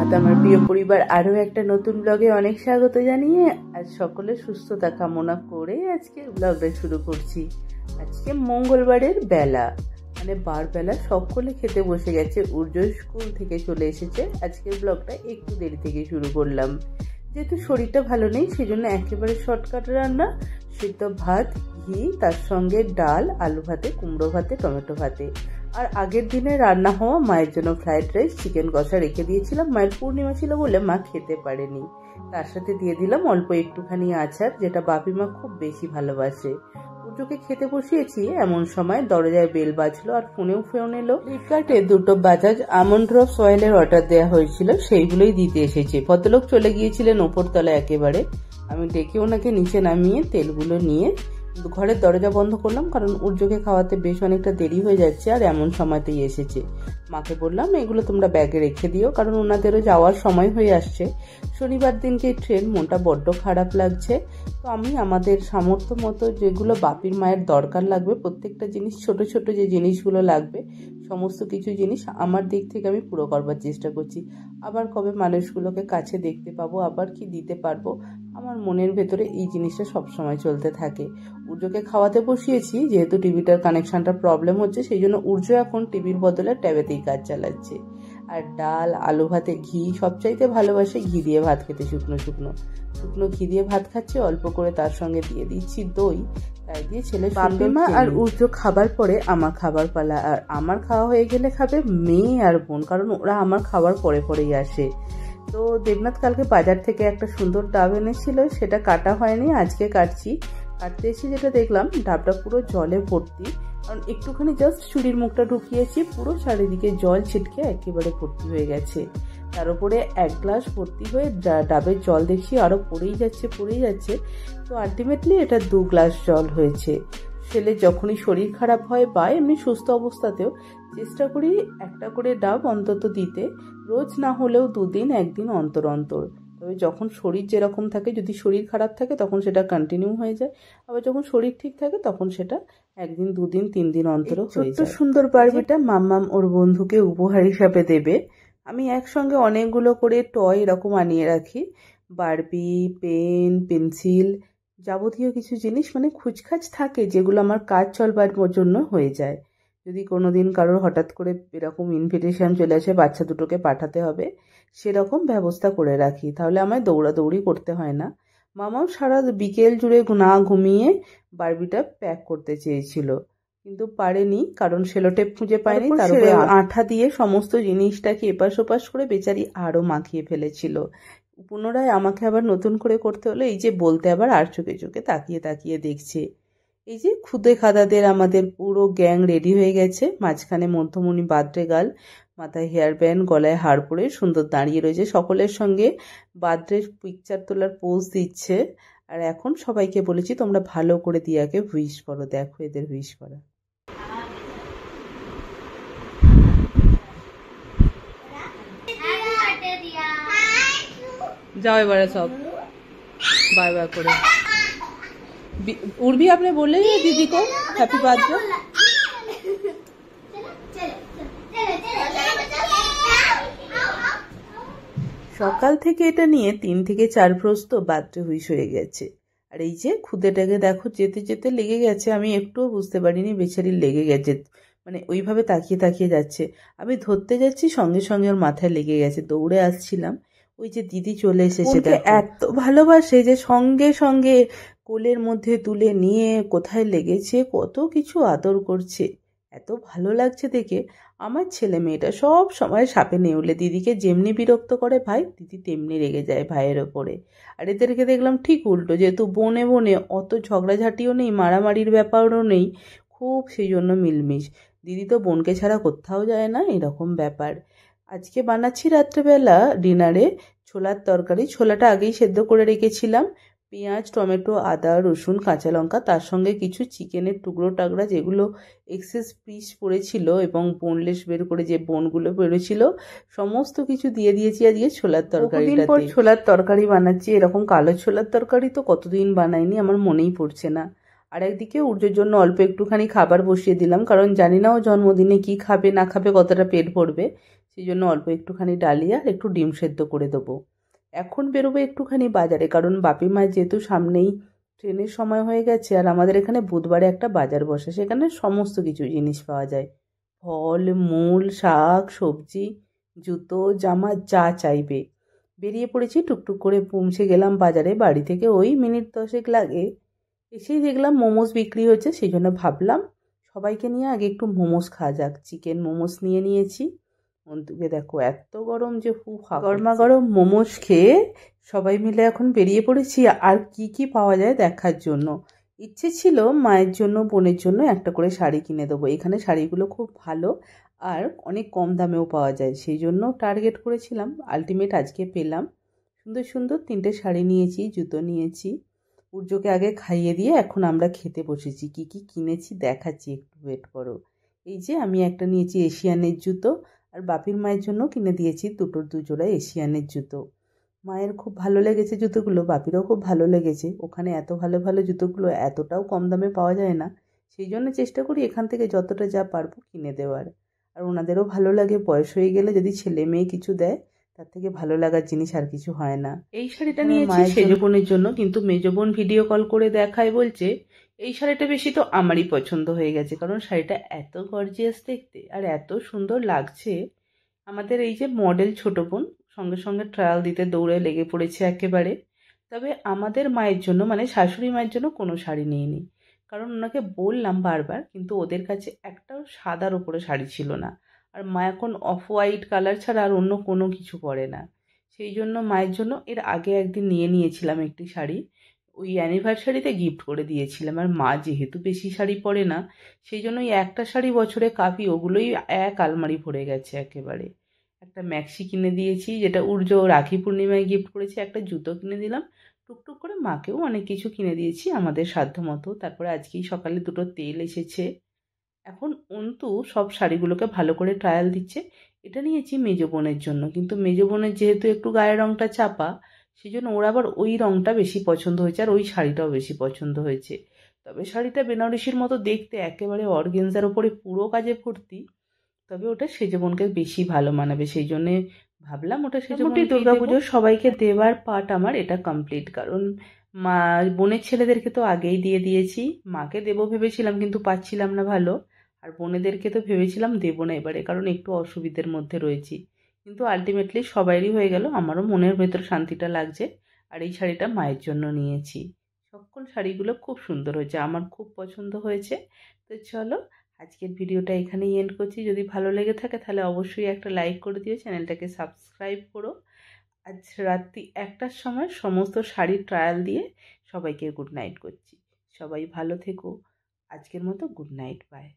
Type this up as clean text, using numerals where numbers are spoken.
সুপ্রভাত আমার প্রিয় পরিবার, আরও একটা নতুন ব্লগে অনেক স্বাগত জানিয়ে আজ সকলের সুস্থতা কামনা করে আজকে ব্লগটা শুরু করছি। আজকে মঙ্গলবারের বেলা, মানে বারবেলা সকলে খেতে বসে গেছে। উর্জ স্কুল থেকে চলে এসেছে। আজকের ব্লগটা একটু দেরি থেকে শুরু করলাম, যেহেতু শরীরটা ভালো নেই সেজন্য একেবারে শর্টকাট রান্না। সিদ্ধ ভাত, ঘি, তার সঙ্গে ডাল, আলু ভাতে, কুমড়ো ভাতে, টমেটো ভাতে। আর আগের দিনে রান্না হওয়া মায়ের জন্য ফ্রাইড রাইস, চিকেন কষা রেখে দিয়েছিলাম। মায়ের পূর্ণিমা ছিল বলে মা খেতে পারেনি। তার সাথে দিয়ে দিলাম অল্প একটুখানি আচার, যেটা বাপি মা খুব বেশি ভালোবাসে। পুজোকে খেতে বসিয়েছি, এমন সময় দরজায় বেল বাজলো আর ফোন এলো। ফ্লিপকার্টে 2টো বাজাজ আমন্ড ড্রপস অয়েলের অর্ডার দেওয়া হয়েছিল, সেইগুলোই দিতে এসেছে। ভদ্রলোক চলে গিয়েছিলেন ওপরতলা একেবারে। আমি ডেকে ওনাকে নিচে নামিয়ে তেলগুলো নিয়ে ঘরের দরজা বন্ধ করলাম, কারণ উর্জকে খাওয়াতে বেশ অনেকটা দেরি হয়ে যাচ্ছে আর এমন সময়তেই এসেছে। মাকে বললাম এগুলো তোমরা ব্যাগে রেখে দিও, কারণ ওনাদেরও যাওয়ার সময় হয়ে আসছে। শনিবার দিনকে ট্রেন, মনটা বড্ড খারাপ লাগছে। তো আমি আমাদের সামর্থ্য মতো যেগুলো বাপির মায়ের দরকার লাগবে, প্রত্যেকটা জিনিস, ছোট ছোট যে জিনিসগুলো লাগবে সমস্ত কিছু জিনিস আমার দিক থেকে আমি পুরো করবার চেষ্টা করছি। আবার কবে মানুষগুলোকে কাছে দেখতে পাবো, আবার কি দিতে পারবো, আমার মনের ভেতরে এই জিনিসটা সবসময় চলতে থাকে। উর্জকে খাওয়াতে বসিয়েছি, যেহেতু টিভিটার কানেকশনটা প্রবলেম হচ্ছে সেই জন্য উর্জ এখন টিভির বদলে ট্যাবেতেই কাজ চালাচ্ছে। আর ডাল, আলু ভাতে ঘি, সবচাইতে ভালোবাসে ঘি দিয়ে ভাত খেতে। শুকনো শুকনো ঘি দিয়ে ভাত খাচ্ছে, অল্প করে তার সঙ্গে দিয়ে দিচ্ছি দই। তাই দিয়ে ছেলে বাপিমা আর উর্জ খাবার পরে আমার খাবার পালা, আর আমার খাওয়া হয়ে গেলে খাবে মেয়ে আর বোন, কারণ ওরা আমার খাবার পরে পরেই আসে। তো দেবনাথ কালকে বাজার থেকে একটা সুন্দর ডাব এনেছিল, সেটা কাটা হয়নি, আজকে কাটছি। কাটতে এসে যেটা দেখলাম, ডাবটা পুরো জলে ভর্তি। কারণ একটুখানি জাস্ট ছুরির মুখটা ঢুকিয়েছি, পুরো চারিদিকে জল ছিটকে একেবারে ভর্তি হয়ে গেছে। তার উপরে 1 গ্লাস ভর্তি হয়ে ডাবের জল দেখছি আরো পড়েই যাচ্ছে। তো আলটিমেটলি এটা 2 গ্লাস জল হয়েছে। ছেলে যখনই শরীর খারাপ হয় বা এমনি সুস্থ অবস্থাতেও চেষ্টা করি একটা করে ডাব অন্তত দিতে, রোজ না হলেও 2 দিন 1 দিন অন্তর অন্তর। তবে যখন শরীর যেরকম থাকে, যদি শরীর খারাপ থাকে তখন সেটা কন্টিনিউ হয়ে যায়, আবার যখন শরীর ঠিক থাকে তখন সেটা 1 দিন 2 দিন 3 দিন অন্তরও হয়ে যায়। সুন্দর বারবিটা মাম্মাম ওর বন্ধুকে উপহার হিসাবে দেবে। আমি একসঙ্গে অনেকগুলো করে টয় এরকম আনিয়ে রাখি, বারবি, পেন, পেন্সিল, যাবতীয় কিছু জিনিস, মানে খুচখাচ থাকে যেগুলো আমার কাজ চলবার জন্য হয়ে যায়। যদি কোনোদিন কারোর হঠাৎ করে এরকম ইনভিটেশন চলে আসে বাচ্চা দুটোকে পাঠাতে হবে, সেরকম ব্যবস্থা করে রাখি, তাহলে আমায় দৌড়াদৌড়ি করতে হয় না। মামাও সারা বিকেল জুড়ে না ঘুমিয়ে বারবিটা প্যাক করতে চেয়েছিল, কিন্তু পারেনি, কারণ সেলোটেপ খুঁজে পায়নি। তারপরে আঠা দিয়ে সমস্ত জিনিসটাকে এপাশ ওপাশ করে বেচারি আরো মাখিয়ে ফেলেছিল। পুনরায় আমাকে আবার নতুন করে করতে হলো। এই যে বলতে আবার আর চোখে চোখে তাকিয়ে দেখছে। এই যে খুদে খাদাদের আমাদের পুরো গ্যাং রেডি হয়ে গেছে। মাঝখানে মধ্যমণি বার্থডে গার্ল, মাথায় হেয়ার ব্যান্ড, গলায় হার পরে সুন্দর দাঁড়িয়ে রয়েছে, সকলের সঙ্গে বার্থডে পিকচার তোলার পোজ দিচ্ছে। আর এখন সবাইকে বলেছি তোমরা ভালো করে দিয়াকে উইশ করো। দেখো এদের উইশ করা। যাও এবারে সব বাই বাই করে। उर्वी आपने बोले दीदी को हैप्पी बर्थडे। সকাল থেকে এটা নিয়ে 3 থেকে 4 প্রস্ত বার্থডে হুইশ হয়ে গেছে। আর এই যে খুদেটাকে দেখো যেতে যেতে লেগে গেছে, আমি একটুও বুঝতে পারিনি বেচারি লেগে গেছে, মানে ওইভাবে তাকিয়ে যাচ্ছে। আমি ধরতে যাচ্ছি, সঙ্গে সঙ্গে ওর মাথায় লেগে গেছে। দৌড়ে আসছিলাম, ওই যে দিদি চলে এসেছে, এত ভালোবাসে যে সঙ্গে সঙ্গে কোলের মধ্যে তুলে নিয়ে কোথায় লেগেছে কত কিছু আদর করছে। এত ভালো লাগছে দেখে। আমার ছেলে মেয়েটা সব সময় সাপে নেউলে দিদিকে যেমনি বিরক্ত করে ভাই, দিদি তেমনি রেগে যায় ভাইয়ের ওপরে। আর এদেরকে দেখলাম ঠিক উল্টো, যেহেতু বনে বনে অত ঝগড়াঝাটিও নেই, মারামারির ব্যাপারও নেই খুব, সেই জন্য মিলমিশ। দিদি তো বোনকে ছাড়া কোথাও যায় না, এরকম ব্যাপার। আজকে বানাচ্ছি রাত্রেবেলা ডিনারে ছোলার তরকারি। ছোলাটা আগেই সেদ্ধ করে রেখেছিলাম, পেঁয়াজ, টমেটো, আদা, রসুন, কাঁচা লঙ্কা, তার সঙ্গে কিছু চিকেনের টুকরো টাকরা যেগুলো এক্সেস পিস পড়েছিল এবং বোনলেস বের করে যে বোনগুলো বেরোছিল সমস্ত কিছু দিয়ে দিয়েছি আজকে ছোলার তরকারিটাতে। পর ছোলার তরকারি বানাচ্ছি, এরকম কালো ছোলার তরকারি তো কতদিন বানাইনি, আমার মনেই পড়ছে না। আর একদিকে উর্জোর জন্য অল্প একটুখানি খাবার বসিয়ে দিলাম, কারণ জানি না ও জন্মদিনে কি খাবে না খাবে, কতটা পেট ভরবে, সেই জন্য অল্প একটুখানি ডালিয়া আর একটু ডিম সেদ্ধ করে দেবো। এখন বেরোবো একটুখানি বাজারে, কারণ বাপি মায়ের যেহেতু সামনেই ট্রেনের সময় হয়ে গেছে, আর আমাদের এখানে বুধবারে একটা বাজার বসে, সেখানে সমস্ত কিছু জিনিস পাওয়া যায়, ফল মূল শাক সবজি জুতো জামা যা চাইবে। বেরিয়ে পড়েছি, টুকটুক করে পৌঁছে গেলাম বাজারে, বাড়ি থেকে ওই মিনিট 10 লাগে। এসেই দেখলাম মোমোস বিক্রি হচ্ছে, সেই জন্য ভাবলাম সবাইকে নিয়ে আগে একটু মোমোস খাওয়া যাক। চিকেন মোমোস নিয়ে নিয়েছি। অন্তুকে দেখো এত গরম যে গরমা গরম মোমোস খেয়ে সবাই মিলে এখন বেরিয়ে পড়েছি আর কি কি পাওয়া যায় দেখার জন্য। ইচ্ছে ছিল মায়ের জন্য বোনের জন্য একটা করে শাড়ি কিনে দেবো, এখানে শাড়িগুলো খুব ভালো আর অনেক কম দামেও পাওয়া যায়, সেই জন্য টার্গেট করেছিলাম। আলটিমেট আজকে পেলাম। সুন্দর সুন্দর 3টে শাড়ি নিয়েছি, জুতো নিয়েছি। সূর্যকে আগে খাইয়ে দিয়ে এখন আমরা খেতে বসেছি। কি কি কিনেছি দেখাচ্ছি, একটু ওয়েট করো। এই যে আমি একটা নিয়েছি এশিয়ানের জুতো, আর বাপির মায়ের জন্য কিনে দিয়েছি দুজোড়া এশিয়ানের জুতো। মায়ের খুব ভালো লেগেছে জুতোগুলো, বাপিরও খুব ভালো লেগেছে। ওখানে এত ভালো ভালো জুতোগুলো এতটাও কম দামে পাওয়া যায় না, সেই জন্য চেষ্টা করি এখান থেকে যতটা যা পারবো কিনে দেওয়ার। আর ওনাদেরও ভালো লাগে, বয়স হয়ে গেলে যদি ছেলে মেয়ে কিছু দেয় তার থেকে ভালো লাগার জিনিস আর কিছু হয় না। এই শাড়িটা নিয়েছি সেজ বোনের জন্য, কিন্তু মেজ বোন ভিডিও কল করে দেখায় বলছে এই শাড়িটা বেশি তো আমারই পছন্দ হয়ে গেছে, কারণ শাড়িটা এত গর্জিয়াস দেখতে আর এত সুন্দর লাগছে। আমাদের এই যে মডেল ছোট বোন সঙ্গে সঙ্গে ট্রায়াল দিতে দৌড়ে লেগে পড়েছে একেবারে। তবে আমাদের মায়ের জন্য মানে শাশুড়ি মায়ের জন্য কোনো শাড়ি নিইনি, কারণ ওনাকে বললাম বারবার, কিন্তু ওদের কাছে একটাও সাদার ওপরে শাড়ি ছিল না। আর মা এখন অফ হোয়াইট কালার ছাড়া আর অন্য কোনো কিছু পরে না, সেই জন্য মায়ের জন্য এর আগে একদিন নিয়ে নিয়েছিলাম একটি শাড়ি, ওই অ্যানিভার্সারিতে গিফট করে দিয়েছিলাম। আর মা যেহেতু বেশি শাড়ি পরে না, সেই জন্য ওই একটা শাড়ি বছরে কাফি, ওগুলোই এক আলমারি ভরে গেছে একেবারে। একটা ম্যাক্সি কিনে দিয়েছি, যেটা উর্জ রাখি পূর্ণিমায় গিফট করেছি, একটা জুতো কিনে দিলাম, টুকটুক করে মাকেও অনেক কিছু কিনে দিয়েছি আমাদের সাধ্য মতো। তারপরে আজকেই সকালে 2টো তেল এসেছে। এখন অন্তু সব শাড়িগুলোকে ভালো করে ট্রায়াল দিচ্ছে। এটা নিয়েছি মেজ বোনের জন্য, কিন্তু মেজ বোনের যেহেতু একটু গায়ের রঙটা চাপা, সেই জন্য ওর আবার ওই রঙটা বেশি পছন্দ হয়েছে, আর ওই শাড়িটাও বেশি পছন্দ হয়েছে। তবে শাড়িটা বেনারসির মতো দেখতে, একেবারে অর্গেনজার ওপরে পুরো কাজে ভর্তি, তবে ওটা সেজ বোনকে বেশি ভালো মানাবে, সেই জন্যে ভাবলাম ওটা সেজ বোনকে। দুর্গাপুজোর সবাইকে দেওয়ার পার্ট আমার এটা কমপ্লিট, কারণ মা বোনের ছেলেদেরকে তো আগেই দিয়ে দিয়েছি। মাকে দেবো ভেবেছিলাম কিন্তু পাচ্ছিলাম না ভালো, আর বোনেদেরকে তো ভেবেছিলাম দেবো না এবারে, কারণ একটু অসুবিধার মধ্যে রয়েছি। কিন্তু আলটিমেটলি সবাইরই হয়ে গেল, আমারও মনের ভেতর শান্তিটা লাগছে। আর এই শাড়িটা মায়ের জন্য নিয়েছি। সকল শাড়িগুলো খুব সুন্দর হয়েছে, আমার খুব পছন্দ হয়েছে। তো চলো আজকের ভিডিওটা এখানেই এন্ড করছি। যদি ভালো লেগে থাকে তাহলে অবশ্যই একটা লাইক করে দিও, চ্যানেলটাকে সাবস্ক্রাইব করো। আজ রাত্রি 1টার সময় সমস্ত শাড়ির ট্রায়াল দিয়ে সবাইকে গুড নাইট করছি। সবাই ভালো থেকো। আজকের মতো গুড নাইট, বাই।